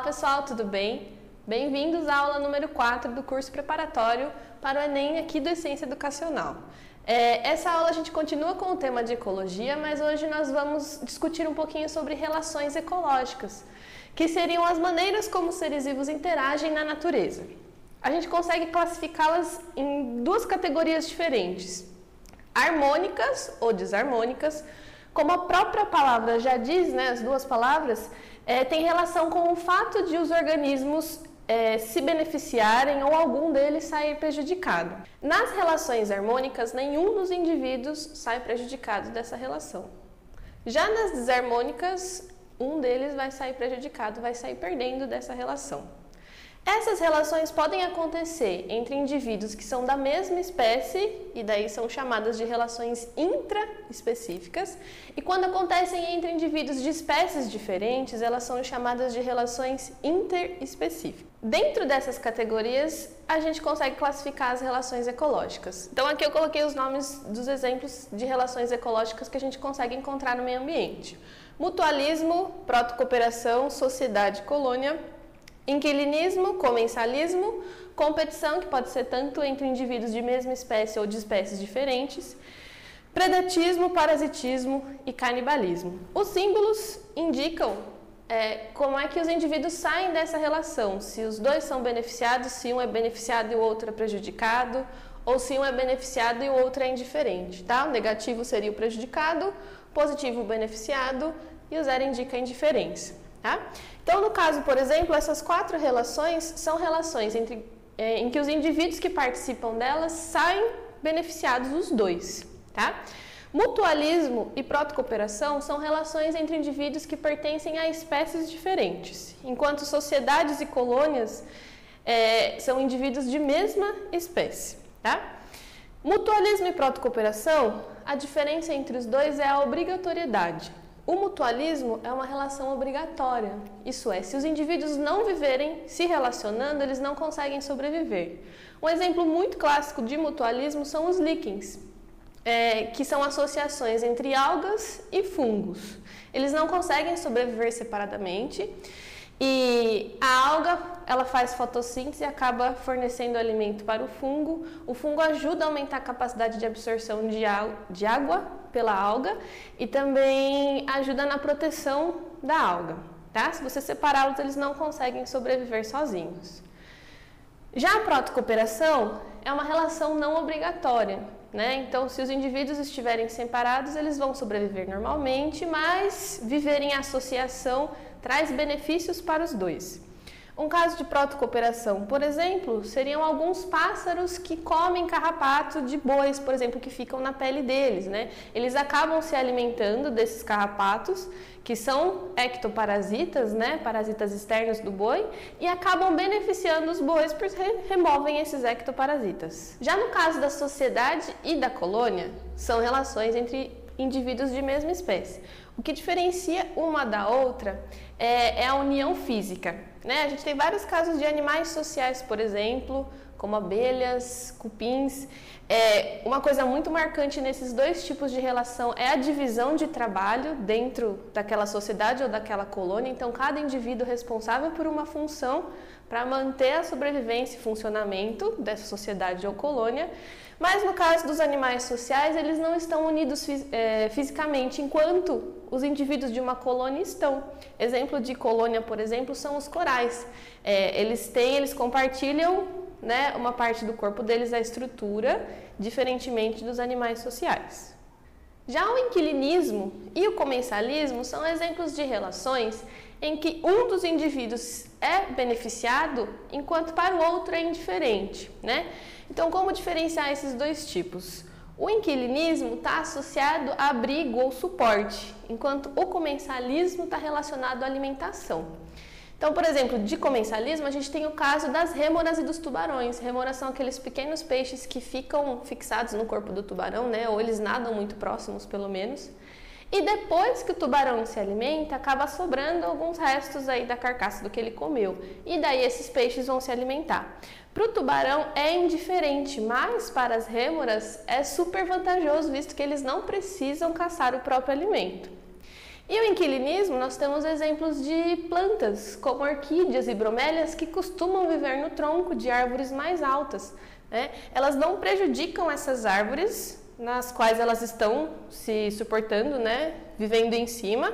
pessoal, tudo bem? Bem-vindos à aula número 4 do curso preparatório para o Enem aqui do Essência Educacional. Essa aula a gente continua com o tema de ecologia, mas hoje nós vamos discutir um pouquinho sobre relações ecológicas, que seriam as maneiras como os seres vivos interagem na natureza. A gente consegue classificá-las em duas categorias diferentes, harmônicas ou desarmônicas. Como a própria palavra já diz, né, as duas palavras, tem relação com o fato de os organismos se beneficiarem ou algum deles sair prejudicado. Nas relações harmônicas, nenhum dos indivíduos sai prejudicado dessa relação. Já nas desarmônicas, um deles vai sair prejudicado, vai sair perdendo dessa relação. Essas relações podem acontecer entre indivíduos que são da mesma espécie, e daí são chamadas de relações intraespecíficas, e quando acontecem entre indivíduos de espécies diferentes, elas são chamadas de relações interespecíficas. Dentro dessas categorias, a gente consegue classificar as relações ecológicas. Então aqui eu coloquei os nomes dos exemplos de relações ecológicas que a gente consegue encontrar no meio ambiente. Mutualismo, protocooperação, sociedade, colônia, inquilinismo, comensalismo, competição, que pode ser tanto entre indivíduos de mesma espécie ou de espécies diferentes, predatismo, parasitismo e canibalismo. Os símbolos indicam como é que os indivíduos saem dessa relação, se os dois são beneficiados, se um é beneficiado e o outro é prejudicado, ou se um é beneficiado e o outro é indiferente, tá? O negativo seria o prejudicado, positivo o beneficiado e o zero indica a indiferença. Tá? Então, no caso, por exemplo, essas quatro relações são relações em que os indivíduos que participam delas saem beneficiados os dois. Tá? Mutualismo e protocooperação são relações entre indivíduos que pertencem a espécies diferentes, enquanto sociedades e colônias são indivíduos de mesma espécie. Tá? Mutualismo e protocooperação, a diferença entre os dois é a obrigatoriedade. O mutualismo é uma relação obrigatória, isso é, se os indivíduos não viverem se relacionando, eles não conseguem sobreviver. Um exemplo muito clássico de mutualismo são os líquens, que são associações entre algas e fungos. Eles não conseguem sobreviver separadamente e a alga ela faz fotossíntese e acaba fornecendo alimento para o fungo. O fungo ajuda a aumentar a capacidade de absorção de água pela alga e também ajuda na proteção da alga. Tá? Se você separá-los, eles não conseguem sobreviver sozinhos. Já a protocooperação é uma relação não obrigatória, né? Então, se os indivíduos estiverem separados, eles vão sobreviver normalmente, mas viver em associação traz benefícios para os dois. Um caso de protocooperação, por exemplo, seriam alguns pássaros que comem carrapato de bois, por exemplo, que ficam na pele deles, né? Eles acabam se alimentando desses carrapatos, que são ectoparasitas, né? Parasitas externos do boi, e acabam beneficiando os bois porque removem esses ectoparasitas. Já no caso da sociedade e da colônia, são relações entre indivíduos de mesma espécie. O que diferencia uma da outra é a união física, né? A gente tem vários casos de animais sociais, por exemplo, como abelhas, cupins. Uma coisa muito marcante nesses dois tipos de relação é a divisão de trabalho dentro daquela sociedade ou daquela colônia. Então, cada indivíduo responsável por uma função para manter a sobrevivência e funcionamento dessa sociedade ou colônia. Mas no caso dos animais sociais, eles não estão unidos fisicamente, enquanto os indivíduos de uma colônia estão. Exemplo de colônia, por exemplo, são os corais. Eles compartilham, né, uma parte do corpo deles, a estrutura, diferentemente dos animais sociais. Já o inquilinismo e o comensalismo são exemplos de relações em que um dos indivíduos é beneficiado, enquanto para o outro é indiferente, né? Então, como diferenciar esses dois tipos? O inquilinismo está associado a abrigo ou suporte, enquanto o comensalismo está relacionado à alimentação. Então, por exemplo, de comensalismo, a gente tem o caso das rêmoras e dos tubarões. Rêmoras são aqueles pequenos peixes que ficam fixados no corpo do tubarão, né? Ou eles nadam muito próximos, pelo menos. E depois que o tubarão se alimenta, acaba sobrando alguns restos aí da carcaça do que ele comeu. E daí esses peixes vão se alimentar. Para o tubarão é indiferente, mas para as rêmoras é super vantajoso, visto que eles não precisam caçar o próprio alimento. E o inquilinismo, nós temos exemplos de plantas, como orquídeas e bromélias, que costumam viver no tronco de árvores mais altas, né? Elas não prejudicam essas árvores nas quais elas estão se suportando, né? Vivendo em cima,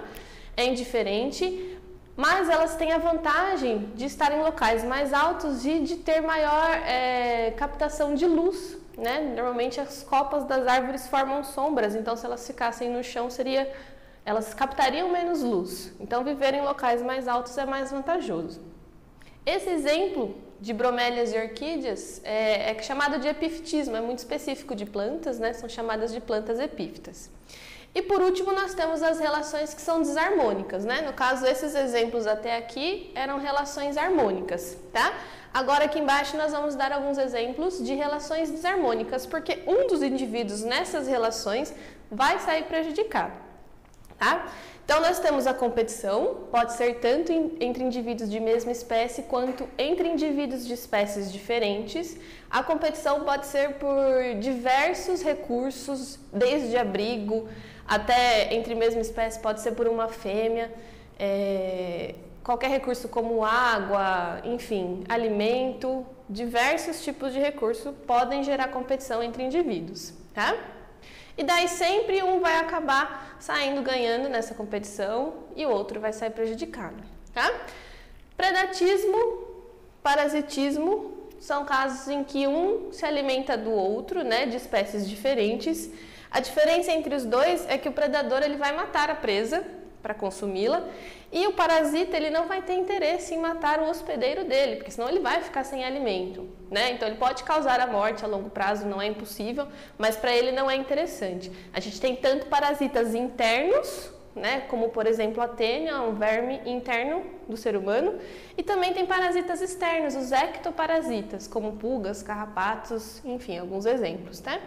é indiferente, mas elas têm a vantagem de estar em locais mais altos e de ter maior captação de luz, né? Normalmente as copas das árvores formam sombras, então se elas ficassem no chão elas captariam menos luz. Então viver em locais mais altos é mais vantajoso. Esse exemplo de bromélias e orquídeas é chamado de epífitismo, é muito específico de plantas, né? São chamadas de plantas epífitas. E por último, nós temos as relações que são desarmônicas, né? No caso, esses exemplos até aqui eram relações harmônicas, tá? Agora aqui embaixo nós vamos dar alguns exemplos de relações desarmônicas, porque um dos indivíduos nessas relações vai sair prejudicado, tá? Então nós temos a competição, pode ser tanto entre indivíduos de mesma espécie quanto entre indivíduos de espécies diferentes. A competição pode ser por diversos recursos, desde abrigo até entre mesma espécie, pode ser por uma fêmea, qualquer recurso como água, enfim, alimento, diversos tipos de recurso podem gerar competição entre indivíduos, tá? E daí sempre um vai acabar saindo ganhando nessa competição e o outro vai sair prejudicado, tá? Predatismo, parasitismo são casos em que um se alimenta do outro, né, de espécies diferentes. A diferença entre os dois é que o predador ele vai matar a presa para consumi-la e o parasita ele não vai ter interesse em matar o hospedeiro dele, porque senão ele vai ficar sem alimento, né? Então ele pode causar a morte a longo prazo, não é impossível, mas para ele não é interessante. A gente tem tanto parasitas internos, né, como por exemplo a tênia, um verme interno do ser humano, e também tem parasitas externos, os ectoparasitas, como pulgas, carrapatos, enfim, alguns exemplos, tá?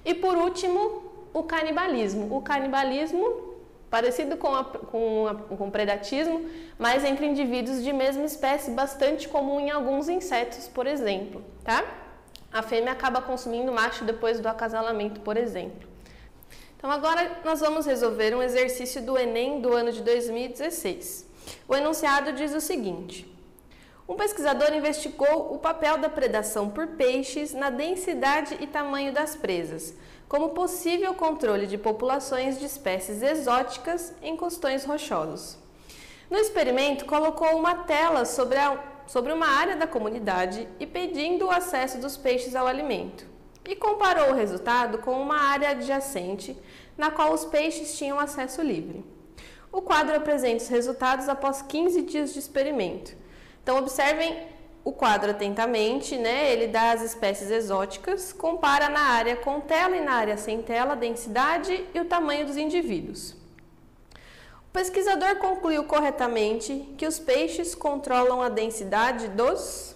E por último, o canibalismo. O canibalismo parecido com o predatismo, mas entre indivíduos de mesma espécie, bastante comum em alguns insetos, por exemplo, tá? A fêmea acaba consumindo o macho depois do acasalamento, por exemplo. Então agora nós vamos resolver um exercício do Enem do ano de 2016. O enunciado diz o seguinte: um pesquisador investigou o papel da predação por peixes na densidade e tamanho das presas, como possível controle de populações de espécies exóticas em costões rochosos. No experimento, colocou uma tela sobre uma área da comunidade e pedindo o acesso dos peixes ao alimento, e comparou o resultado com uma área adjacente, na qual os peixes tinham acesso livre. O quadro apresenta os resultados após 15 dias de experimento. Então, observem o quadro atentamente, né? Ele dá as espécies exóticas, compara na área com tela e na área sem tela a densidade e o tamanho dos indivíduos. O pesquisador concluiu corretamente que os peixes controlam a densidade dos...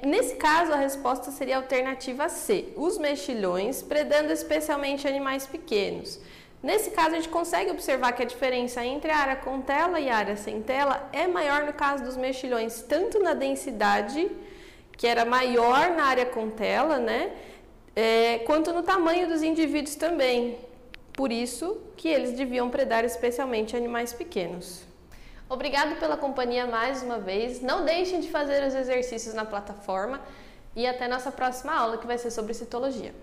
Nesse caso, a resposta seria a alternativa C, os mexilhões, predando especialmente animais pequenos. Nesse caso, a gente consegue observar que a diferença entre a área com tela e a área sem tela é maior no caso dos mexilhões, tanto na densidade, que era maior na área com tela, né, quanto no tamanho dos indivíduos também. Por isso que eles deviam predar especialmente animais pequenos. Obrigado pela companhia mais uma vez. Não deixem de fazer os exercícios na plataforma e até nossa próxima aula, que vai ser sobre citologia.